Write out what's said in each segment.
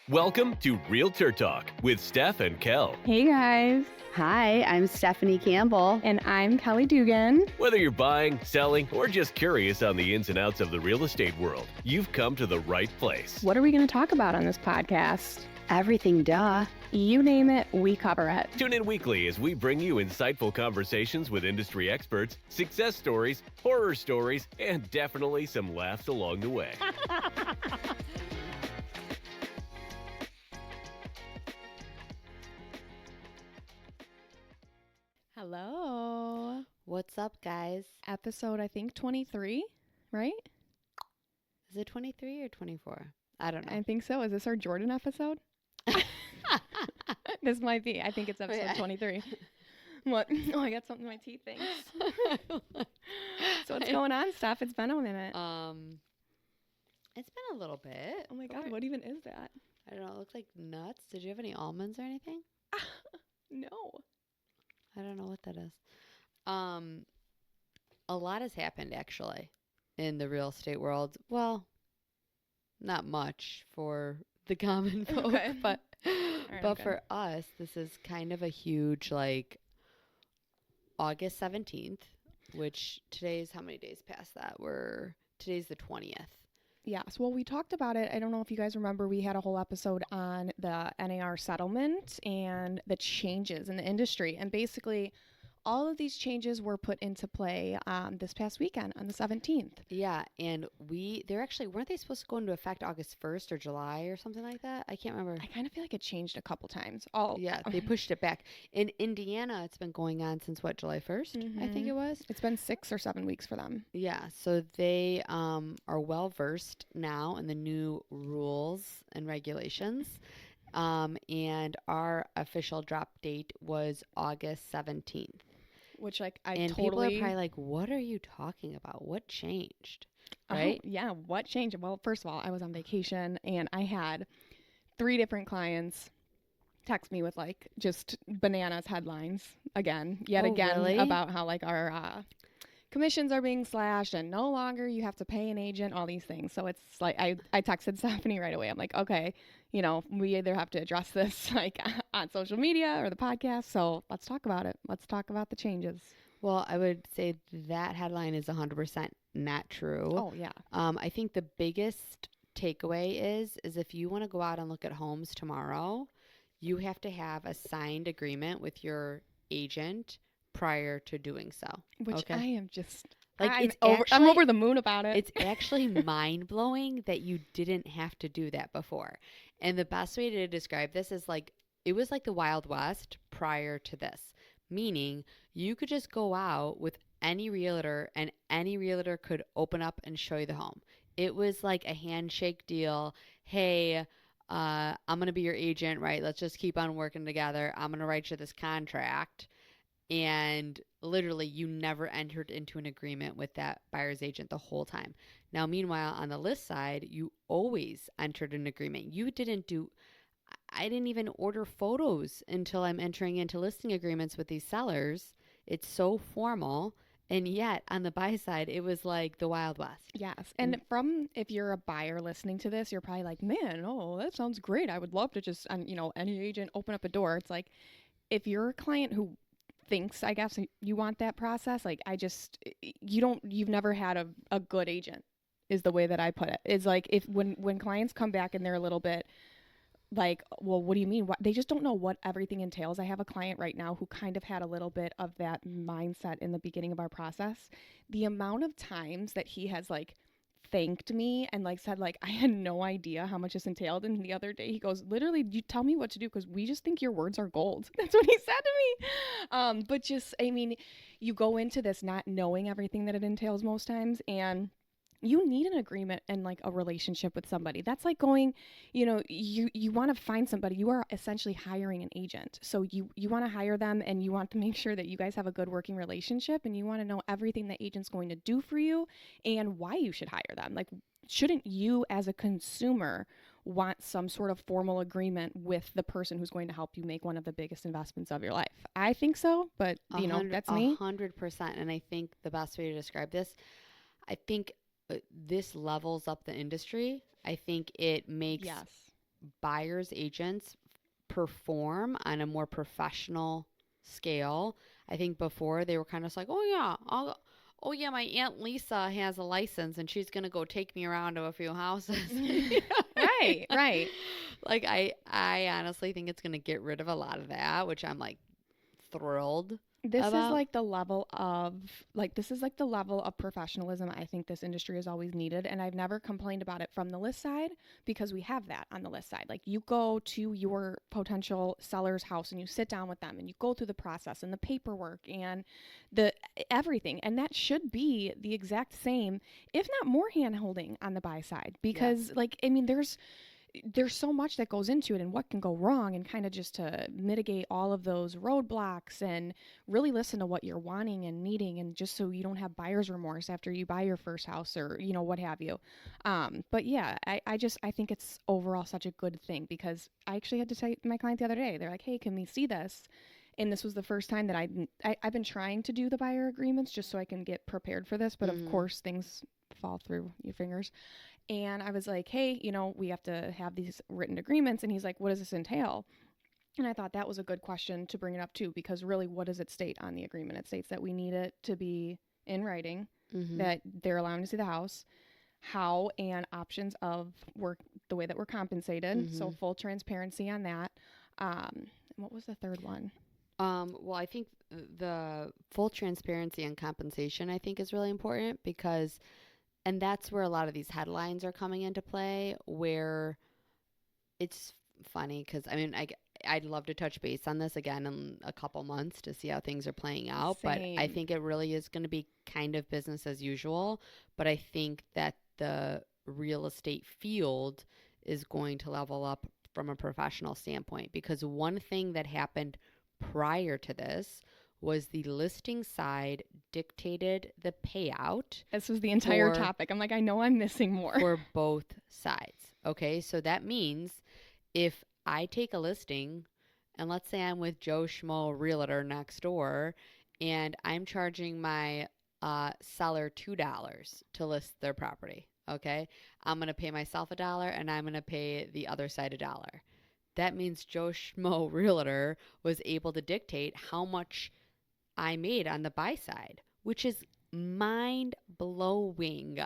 Welcome to REALtor Talk with Steph and Kel. Hey guys, Hi, I'm Stefanie Campbell. and I'm Kelly Dugan. Whether you're buying, selling, or just curious on the ins and outs of the real estate world, you've come to the right place. What are we going to talk about on this podcast? Everything, duh. You name it, we cover it. Tune in weekly as we bring you insightful conversations with industry experts, success stories, horror stories, and definitely some laughs along the way. Hello. What's up, guys? Episode, I think 23, right? Is it 23 or 24? I don't know. I think so. Is this our Jordan episode? This might be. I think it's episode 23. What? Oh, I got something in my teeth. Thanks. So what's going on, Steph? It's been a minute. It's been a little bit. Oh my God, what even is that? I don't know. It looks like nuts. Did you have any almonds or anything? No. I don't know what that is. A lot has happened actually in the real estate world. Well, not much for the common folk, Okay. but right, but okay. for us, this is kind of a huge like August 17th, which today's how many days past that? Today's the 20th. Yes. Well, we talked about it. I don't know if you guys remember, we had a whole episode on the NAR settlement and the changes in the industry. And basically, all of these changes were put into play this past weekend on the 17th. Yeah, and they're actually, weren't they supposed to go into effect August 1st or July or something like that? I can't remember. I kind of feel like it changed a couple times. Yeah, they pushed it back. In Indiana, it's been going on since what, July 1st, I think it was? It's been 6 or 7 weeks for them. Yeah, so they are well versed now in the new rules and regulations. And our official drop date was August 17th. Which, like, And people are probably like, what are you talking about? What changed? Right? Yeah, what changed? Well, first of all, I was on vacation and I had 3 different clients text me with like just bananas headlines yet again, really? about how like our commissions are being slashed and no longer you have to pay an agent, all these things. So it's like I texted Stephanie right away. I'm like, okay, we either have to address this like on social media or the podcast. So let's talk about it. Let's talk about the changes. Well, I would say that headline is 100% not true. Oh yeah. I think the biggest takeaway is if you want to go out and look at homes tomorrow, you have to have a signed agreement with your agent prior to doing so. Which okay? I am just Like I'm over the moon about it. It's actually mind blowing that you didn't have to do that before. And the best way to describe this is like it was like the Wild West prior to this, meaning you could just go out with any realtor and any realtor could open up and show you the home. It was like a handshake deal. Hey, I'm going to be your agent, right? Let's just keep on working together. I'm going to write you this contract. And literally, you never entered into an agreement with that buyer's agent the whole time. Now, meanwhile, on the list side, you always entered an agreement. I didn't even order photos until I'm entering into listing agreements with these sellers. It's so formal. And yet, on the buy side, it was like the Wild West. Yes. And if you're a buyer listening to this, you're probably like, man, oh, that sounds great. I would love to just, any agent open up a door. It's like, if you're a client who thinks, I guess, you want that process, like, you've never had a good agent is the way that I put it. It's like, when clients come back and they're a little bit like, well, what do you mean? They just don't know what everything entails. I have a client right now who kind of had a little bit of that mindset in the beginning of our process. The amount of times that he has like thanked me and like said like, I had no idea how much this entailed. And the other day he goes, literally, you tell me what to do because we just think your words are gold. That's what he said to me. But just, I mean, you go into this not knowing everything that it entails most times, and you need an agreement and like a relationship with somebody. That's like going, you want to find somebody. You are essentially hiring an agent. So you want to hire them and you want to make sure that you guys have a good working relationship, and you want to know everything the agent's going to do for you and why you should hire them. Like, shouldn't you as a consumer want some sort of formal agreement with the person who's going to help you make one of the biggest investments of your life? I think so, but that's me. 100%. And I think the best way to describe this, I think this levels up the industry. I think it makes buyer's agents perform on a more professional scale. I think before they were kind of like, oh yeah, my Aunt Lisa has a license and she's gonna go take me around to a few houses. Right. Like I honestly think it's gonna get rid of a lot of that, which I'm like thrilled. This is about. like the level of professionalism I think this industry has always needed, and I've never complained about it from the list side because we have that on the list side. Like you go to your potential seller's house and you sit down with them and you go through the process and the paperwork and the everything, and that should be the exact same, if not more hand holding on the buy side because like I mean there's so much that goes into it and what can go wrong, and kind of just to mitigate all of those roadblocks and really listen to what you're wanting and needing, and just so you don't have buyer's remorse after you buy your first house or what have you. But yeah, I think it's overall such a good thing, because I actually had to tell my client the other day, they're like, hey, can we see this? And this was the first time that I've been trying to do the buyer agreements just so I can get prepared for this, but of course things fall through your fingers. And I was like, hey, we have to have these written agreements. And he's like, what does this entail? And I thought that was a good question to bring it up too, because really, what does it state on the agreement? It states that we need it to be in writing, that they're allowing to see the house, how and options of work, the way that we're compensated. So full transparency on that. What was the third one? Well, I think the full transparency and compensation, I think, is really important because, and that's where a lot of these headlines are coming into play, where it's funny because, I mean, I'd love to touch base on this again in a couple months to see how things are playing out. Same. But I think it really is going to be kind of business as usual. But I think that the real estate field is going to level up from a professional standpoint, because one thing that happened prior to this was the listing side dictated the payout. This was the entire topic. I'm like, I know I'm missing more. For both sides. Okay, so that means if I take a listing, and let's say I'm with Joe Schmo Realtor next door, and I'm charging my seller $2 to list their property. Okay, I'm going to pay myself $1 and I'm going to pay the other side $1. That means Joe Schmo Realtor was able to dictate how much I made on the buy side, which is mind blowing.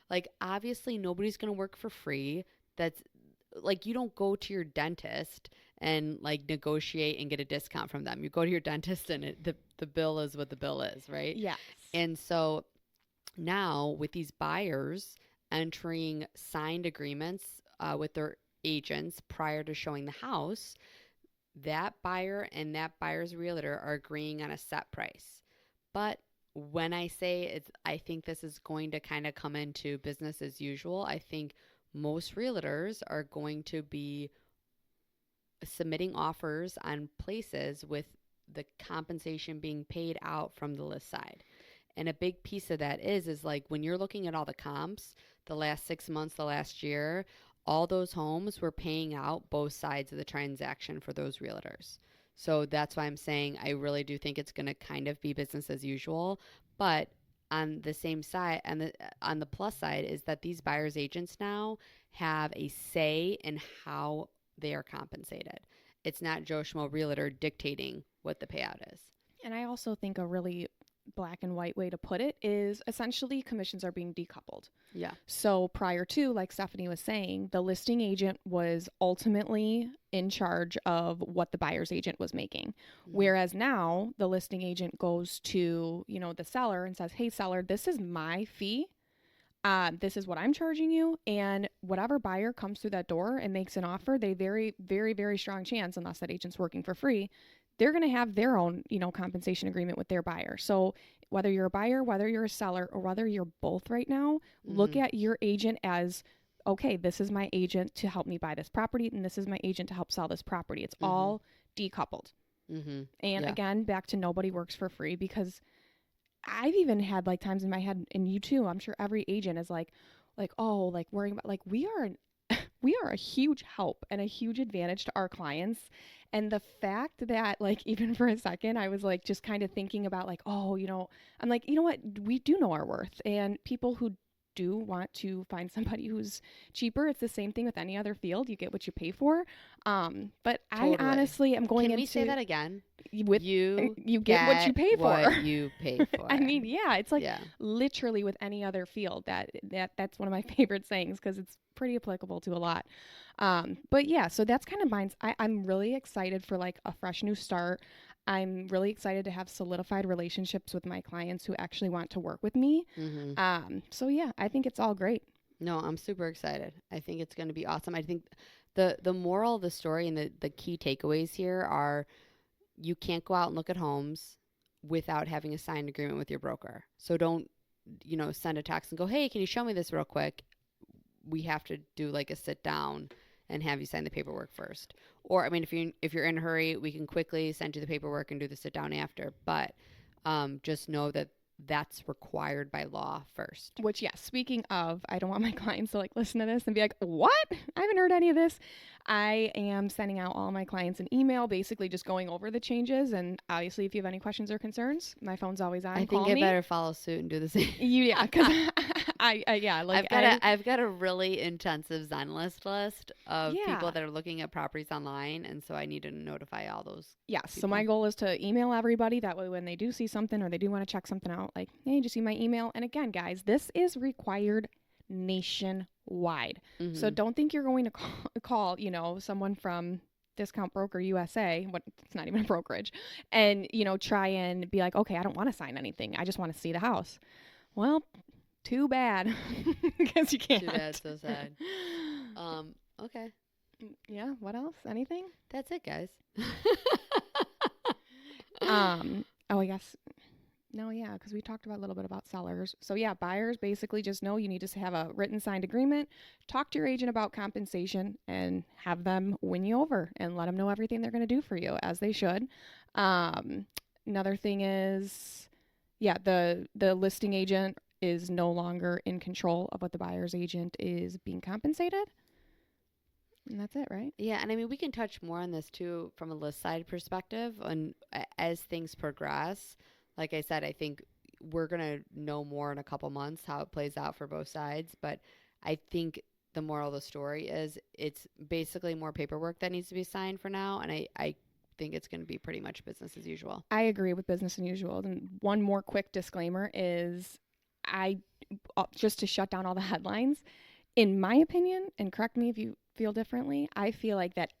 Like, obviously nobody's going to work for free. That's like, you don't go to your dentist and like negotiate and get a discount from them. You go to your dentist and the bill is what the bill is, right? Yes. And so now with these buyers entering signed agreements with their agents prior to showing the house, that buyer and that buyer's realtor are agreeing on a set price. But when I say I think this is going to kind of come into business as usual. I think most realtors are going to be submitting offers on places with the compensation being paid out from the list side. And a big piece of that is like when you're looking at all the comps, the last 6 months, the last year, all those homes were paying out both sides of the transaction for those realtors. So that's why I'm saying I really do think it's going to kind of be business as usual. But on the same side, and on the plus side, is that these buyers agents now have a say in how they are compensated. It's not Joe Schmo Realtor dictating what the payout is. And I also think a really black and white way to put it is essentially commissions are being decoupled. Yeah. So prior to, like Stefanie was saying, the listing agent was ultimately in charge of what the buyer's agent was making. Mm-hmm. Whereas now the listing agent goes to, the seller and says, hey, seller, this is my fee. This is what I'm charging you. And whatever buyer comes through that door and makes an offer, they very, very, very strong chance, unless that agent's working for free, they're going to have their own, compensation agreement with their buyer. So whether you're a buyer, whether you're a seller, or whether you're both right now, look at your agent as, okay, this is my agent to help me buy this property, and this is my agent to help sell this property. It's all decoupled. And again, back to nobody works for free, because I've even had like times in my head, and you too, I'm sure every agent is like, oh, like worrying about, like, we are a huge help and a huge advantage to our clients. And the fact that, like, even for a second, I was like, just kind of thinking about like, oh, I'm like, you know what? We do know our worth. And people who do want to find somebody who's cheaper, it's the same thing with any other field. You get what you pay for. But Totally. I honestly am going Can into we say that again? with You get what you pay for. What you pay for. I mean, yeah, it's like Yeah. literally with any other field. That's one of my favorite sayings because it's pretty applicable to a lot. But yeah, so that's kind of mine. I'm really excited for like a fresh new start. I'm really excited to have solidified relationships with my clients who actually want to work with me. So yeah, I think it's all great. No, I'm super excited. I think it's going to be awesome. I think the moral of the story and the key takeaways here are you can't go out and look at homes without having a signed agreement with your broker. So don't, send a text and go, hey, can you show me this real quick? We have to do like a sit down and have you sign the paperwork first. Or, I mean, if you're in a hurry, we can quickly send you the paperwork and do the sit down after. But just know that that's required by law first. Which, yeah, speaking of, I don't want my clients to like listen to this and be like, what? I haven't heard any of this. I am sending out all my clients an email, basically just going over the changes. And obviously, if you have any questions or concerns, my phone's always on. I think I better follow suit and do the same. Yeah, because I've got a really intensive Zen list of people that are looking at properties online, and so I need to notify all those. Yes. people. So my goal is to email everybody. That way, when they do see something or they do want to check something out, like, hey, did you see my email? And again, guys, this is required nationwide. So don't think you're going to call someone from Discount Broker USA, it's not even a brokerage, and try and be like, okay, I don't want to sign anything. I just want to see the house. Well, too bad, because you can't. Too bad, so sad. Okay. Yeah. What else? Anything? That's it, guys. Oh, I guess. No, yeah, because we talked about a little bit about sellers. So yeah, buyers basically just know you need to have a written signed agreement, talk to your agent about compensation, and have them win you over and let them know everything they're going to do for you, as they should. Another thing is, yeah, the listing agent is no longer in control of what the buyer's agent is being compensated. And that's it, right? Yeah, and I mean, we can touch more on this too from a list side perspective. And as things progress, like I said, I think we're going to know more in a couple months how it plays out for both sides. But I think the moral of the story is it's basically more paperwork that needs to be signed for now. And I think it's going to be pretty much business as usual. I agree with business as usual. And one more quick disclaimer is just to shut down all the headlines, in my opinion, and correct me if you feel differently, I feel like that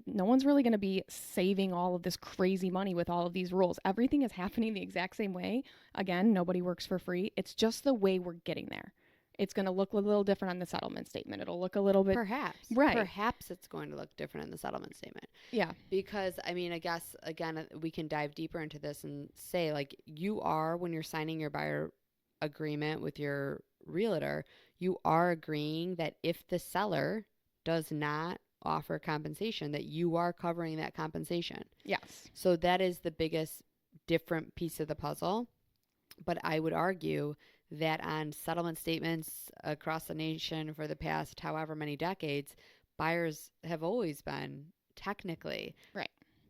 no one's really going to be saving all of this crazy money with all of these rules. Everything is happening the exact same way. Again, nobody works for free. It's just the way we're getting there. It's going to look a little different on the settlement statement. It'll look a little bit... Perhaps. Right. Perhaps it's going to look different in the settlement statement. Yeah. Because, I mean, I guess, again, we can dive deeper into this and say, like, when you're signing your buyer agreement with your realtor, you are agreeing that if the seller does not offer compensation, that you are covering that compensation. Yes. So that is the biggest different piece of the puzzle. But I would argue that on settlement statements across the nation for the past however many decades, buyers have always been technically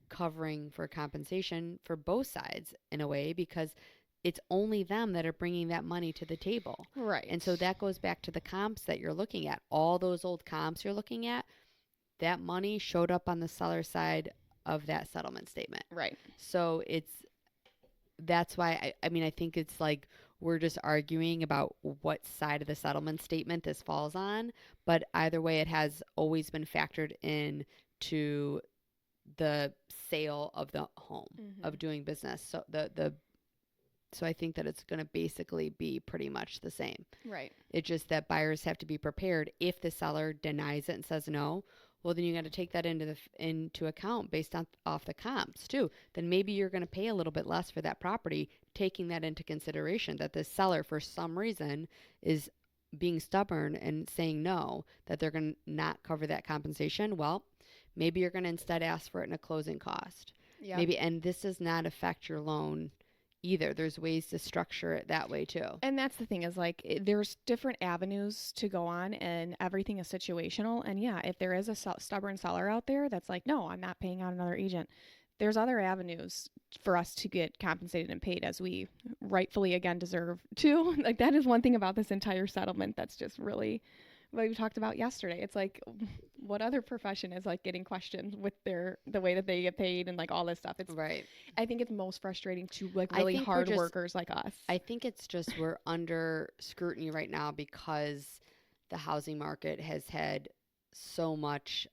covering for compensation for both sides in a way, because it's only them that are bringing that money to the table. Right. And so that goes back to the comps that you're looking at. All those old comps you're looking at, that money showed up on the seller side of that settlement statement. Right. So that's why, I think it's like we're just arguing about what side of the settlement statement this falls on. But either way, it has always been factored in to the sale of the home, of doing business. So So I think that it's going to basically be pretty much the same. Right. It's just that buyers have to be prepared. If the seller denies it and says no, well, then you got to take that into account based off the comps too. Then maybe you're going to pay a little bit less for that property, taking that into consideration that the seller for some reason is being stubborn and saying no, that they're going to not cover that compensation. Well, maybe you're going to instead ask for it in a closing cost. Yeah. Maybe, and this does not affect your loan either. There's ways to structure it that way too. And that's the thing is like there's different avenues to go on, and everything is situational. And yeah, if there is a stubborn seller out there that's like, no, I'm not paying out another agent, there's other avenues for us to get compensated and paid as we rightfully again deserve to. Like that is one thing about this entire settlement that's just really what we talked about yesterday. It's like what other profession is like getting questioned with the way that they get paid and like all this stuff. It's Right. I think it's most frustrating to like I really think hard workers like us. I think it's just we're under scrutiny right now because the housing market has had so much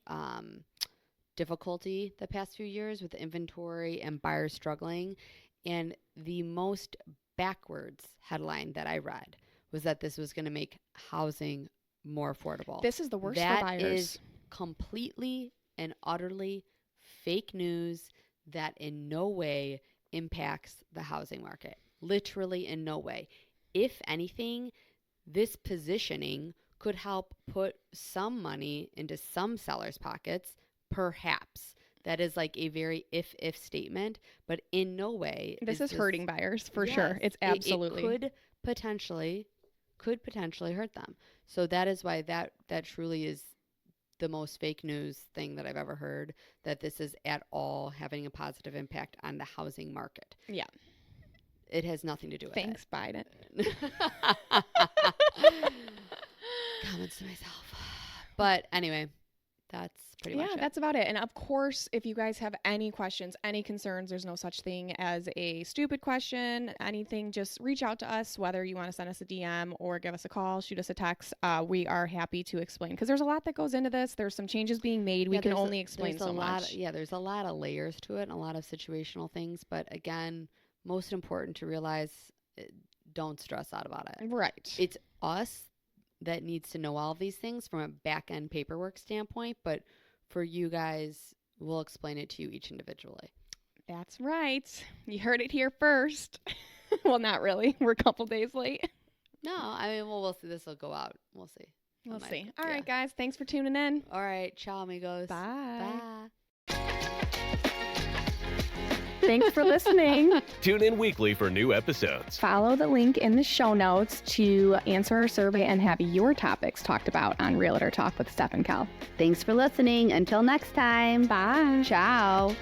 difficulty the past few years with inventory and buyers struggling. And the most backwards headline that I read was that this was going to make housing more affordable. This is the worst That for buyers. is completely and utterly fake news that in no way impacts the housing market. Literally in no way. If anything, this positioning could help put some money into some sellers' pockets, perhaps. That is like a very if statement, but in no way. This is hurting buyers for Yes, sure. It's absolutely. It could potentially hurt them. So that is why that truly is the most fake news thing that I've ever heard, that this is at all having a positive impact on the housing market. Yeah. It has nothing to do with Thanks, Biden. it. Comments to myself. But anyway, that's pretty much it. Yeah, that's about it. And of course, if you guys have any questions, any concerns, there's no such thing as a stupid question, anything, just reach out to us, whether you want to send us a DM or give us a call, shoot us a text. We are happy to explain because there's a lot that goes into this. There's some changes being made. We can only explain so much. There's a lot of layers to it and a lot of situational things. But again, most important to realize, don't stress out about it. Right. It's us that needs to know all of these things from a back-end paperwork standpoint, but for you guys, we'll explain it to you each individually. That's right. You heard it here first. Well, not really. We're a couple days late. No, I mean, we'll see. This will go out. We'll see. We'll see. All right, guys. Thanks for tuning in. All right. Ciao, amigos. Bye. Bye. Thanks for listening. Tune in weekly for new episodes. Follow the link in the show notes to answer our survey and have your topics talked about on Realtor Talk with Steph and Kel. Thanks for listening. Until next time. Bye. Ciao.